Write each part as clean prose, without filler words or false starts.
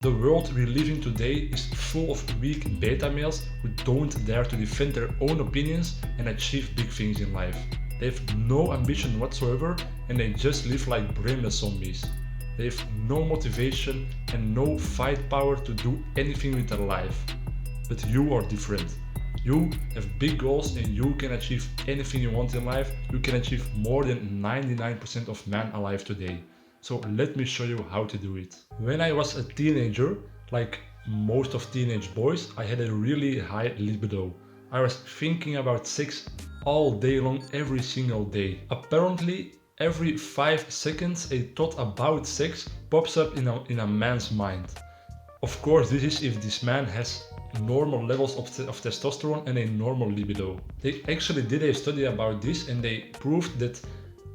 The world we live in today is full of weak beta males who don't dare to defend their own opinions and achieve big things in life. They have no ambition whatsoever and they just live like brainless zombies. They have no motivation and no fight power to do anything with their life. But you are different. You have big goals and you can achieve anything you want in life. You can achieve more than 99% of men alive today. So let me show you how to do it. When I was a teenager, like most of teenage boys, I had a really high libido. I was thinking about sex all day long, every single day. Apparently, every 5 seconds a thought about sex pops up in a man's mind. Of course, this is if this man has normal levels of testosterone and a normal libido. They actually did a study about this and they proved that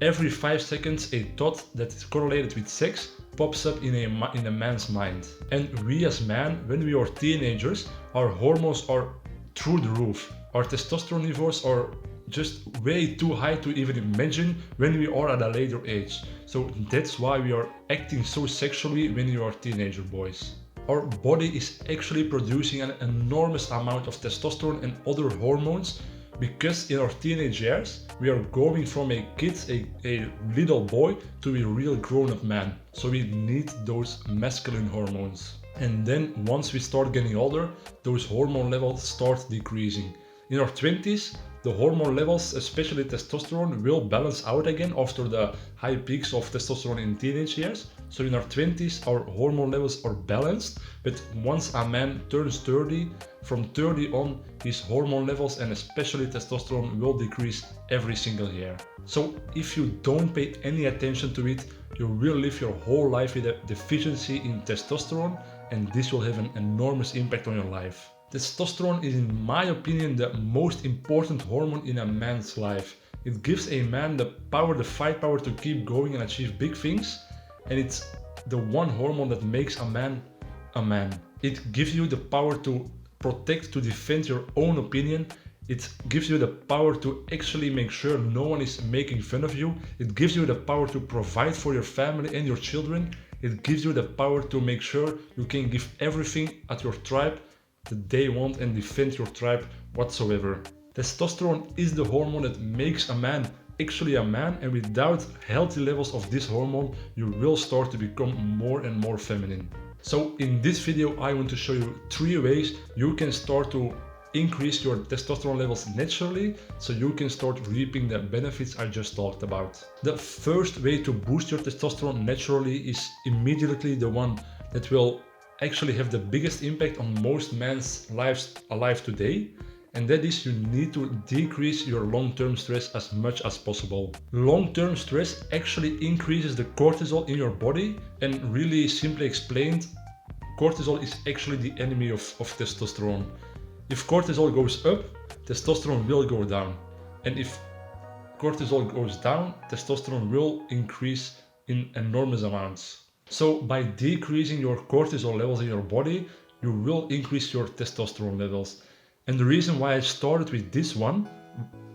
every 5 seconds a thought that is correlated with sex pops up in a man's mind. And we as men, when we are teenagers, our hormones are through the roof. Our testosterone levels are just way too high to even imagine when we are at a later age. So that's why we are acting so sexually when we are teenager boys. Our body is actually producing an enormous amount of testosterone and other hormones because in our teenage years we are going from a kid, a little boy, to a real grown-up man. So we need those masculine hormones. And then once we start getting older, those hormone levels start decreasing. In our 20s, the hormone levels, especially testosterone, will balance out again after the high peaks of testosterone in teenage years. So in our 20s, our hormone levels are balanced, but once a man turns 30, from 30 on, his hormone levels and especially testosterone will decrease every single year. So if you don't pay any attention to it, you will live your whole life with a deficiency in testosterone, and this will have an enormous impact on your life. Testosterone is, in my opinion, the most important hormone in a man's life. It gives a man the power, the fight power to keep going and achieve big things. And it's the one hormone that makes a man a man. It gives you the power to protect, to defend your own opinion. It gives you the power to actually make sure no one is making fun of you. It gives you the power to provide for your family and your children. It gives you the power to make sure you can give everything at your tribe that they want and defend your tribe whatsoever. Testosterone is the hormone that makes a man actually a man, and without healthy levels of this hormone, you will start to become more and more feminine. So in this video, I want to show you 3 ways you can start to increase your testosterone levels naturally, so you can start reaping the benefits I just talked about. The first way to boost your testosterone naturally is immediately the one that will actually have the biggest impact on most men's lives alive today, and that is you need to decrease your long-term stress as much as possible. Long-term stress actually increases the cortisol in your body, and really simply explained, cortisol is actually the enemy of testosterone. If cortisol goes up, testosterone will go down, and if cortisol goes down, testosterone will increase in enormous amounts. So by decreasing your cortisol levels in your body, you will increase your testosterone levels. And the reason why I started with this one,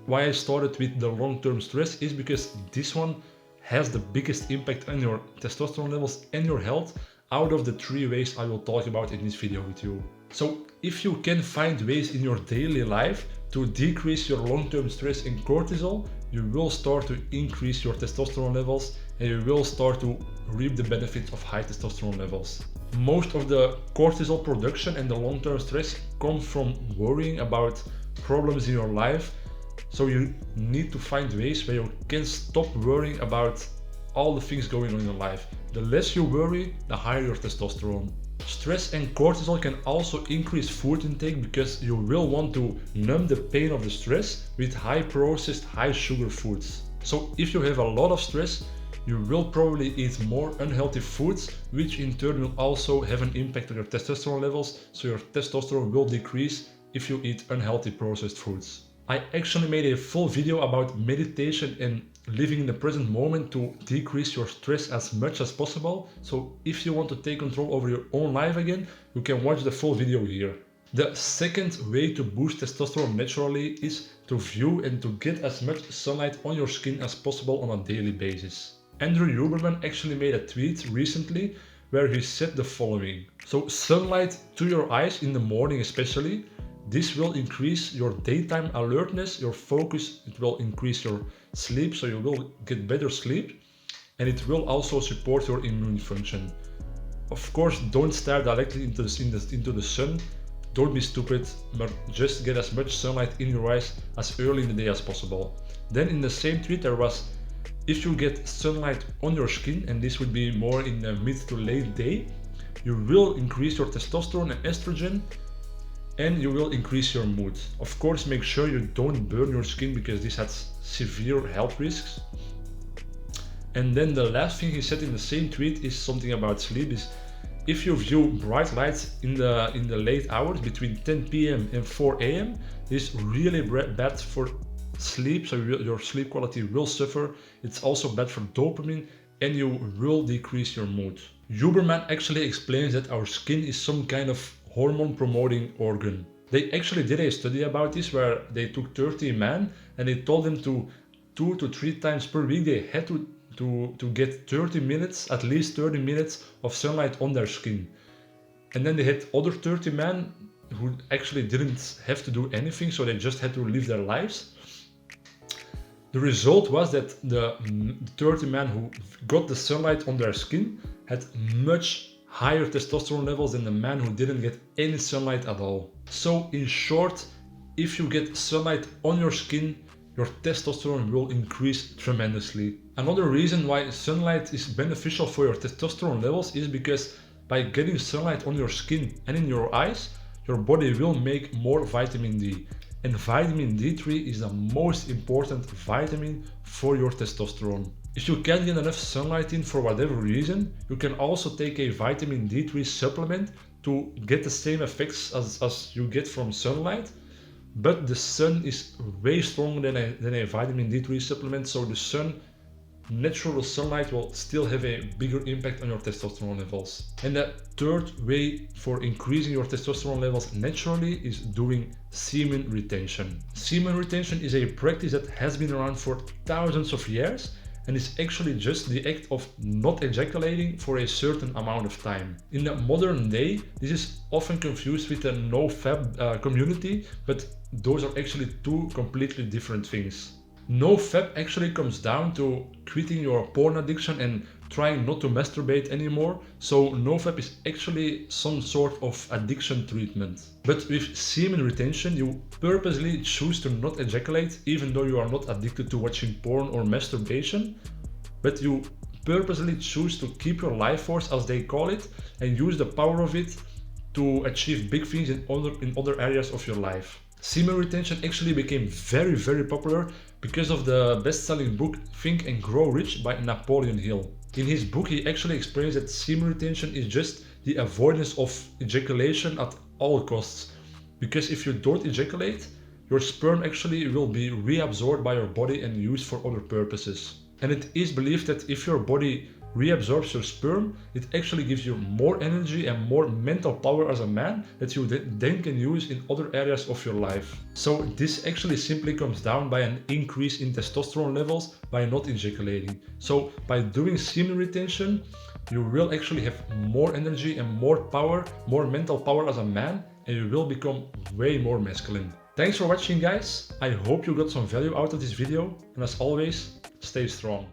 why I started with the long-term stress, is because this one has the biggest impact on your testosterone levels and your health out of the 3 ways I will talk about in this video with you. So if you can find ways in your daily life to decrease your long-term stress and cortisol, you will start to increase your testosterone levels and you will start to reap the benefits of high testosterone levels. Most of the cortisol production and the long-term stress comes from worrying about problems in your life. So you need to find ways where you can stop worrying about all the things going on in your life. The less you worry, the higher your testosterone. Stress and cortisol can also increase food intake because you will want to numb the pain of the stress with high processed, high sugar foods. So if you have a lot of stress, you will probably eat more unhealthy foods, which in turn will also have an impact on your testosterone levels, so your testosterone will decrease if you eat unhealthy processed foods. I actually made a full video about meditation and living in the present moment to decrease your stress as much as possible. So if you want to take control over your own life again, you can watch the full video here. The second way to boost testosterone naturally is to view and to get as much sunlight on your skin as possible on a daily basis. Andrew Huberman actually made a tweet recently where he said the following. So sunlight to your eyes in the morning especially, this will increase your daytime alertness, your focus, it will increase your sleep, so you will get better sleep, and it will also support your immune function. Of course, don't stare directly into the sun, don't be stupid, but just get as much sunlight in your eyes as early in the day as possible. Then in the same tweet there was, if you get sunlight on your skin, and this would be more in the mid to late day, you will increase your testosterone and estrogen, and you will increase your mood. Of course, make sure you don't burn your skin because this has severe health risks. And then the last thing he said in the same tweet is something about sleep, is if you view bright lights in the late hours between 10 p.m. and 4 a.m, this is really bad for sleep, so your sleep quality will suffer. It's also bad for dopamine, and you will decrease your mood. Huberman actually explains that our skin is some kind of hormone promoting organ. They actually did a study about this where they took 30 men and they told them to 2 to 3 times per week they had to get 30 minutes, at least 30 minutes of sunlight on their skin. And then they had other 30 men who actually didn't have to do anything, so they just had to live their lives. The result was that the 30 men who got the sunlight on their skin had much higher testosterone levels than the man who didn't get any sunlight at all. So in short, if you get sunlight on your skin, your testosterone will increase tremendously. Another reason why sunlight is beneficial for your testosterone levels is because by getting sunlight on your skin and in your eyes, your body will make more vitamin D. And vitamin D3 is the most important vitamin for your testosterone. If you can't get enough sunlight in for whatever reason, you can also take a vitamin D3 supplement to get the same effects as you get from sunlight. But the sun is way stronger than a vitamin D3 supplement, so the natural sunlight will still have a bigger impact on your testosterone levels. And the third way for increasing your testosterone levels naturally is doing semen retention. Semen retention is a practice that has been around for thousands of years, and it's actually just the act of not ejaculating for a certain amount of time. In the modern day, this is often confused with the no-fap community, but those are actually two completely different things. No-fap actually comes down to quitting your porn addiction and trying not to masturbate anymore. So no-fap is actually some sort of addiction treatment. But with semen retention, you purposely choose to not ejaculate even though you are not addicted to watching porn or masturbation. But you purposely choose to keep your life force, as they call it, and use the power of it to achieve big things in other areas of your life. Semen retention actually became very, very popular because of the best-selling book Think and Grow Rich by Napoleon Hill. In his book, he actually explains that semen retention is just the avoidance of ejaculation at all costs. Because if you don't ejaculate, your sperm actually will be reabsorbed by your body and used for other purposes. And it is believed that if your body reabsorbs your sperm, it actually gives you more energy and more mental power as a man that you then can use in other areas of your life. So this actually simply comes down by an increase in testosterone levels by not ejaculating. So by doing semen retention, you will actually have more energy and more power, more mental power as a man, and you will become way more masculine. Thanks for watching, guys. I hope you got some value out of this video, and as always, stay strong.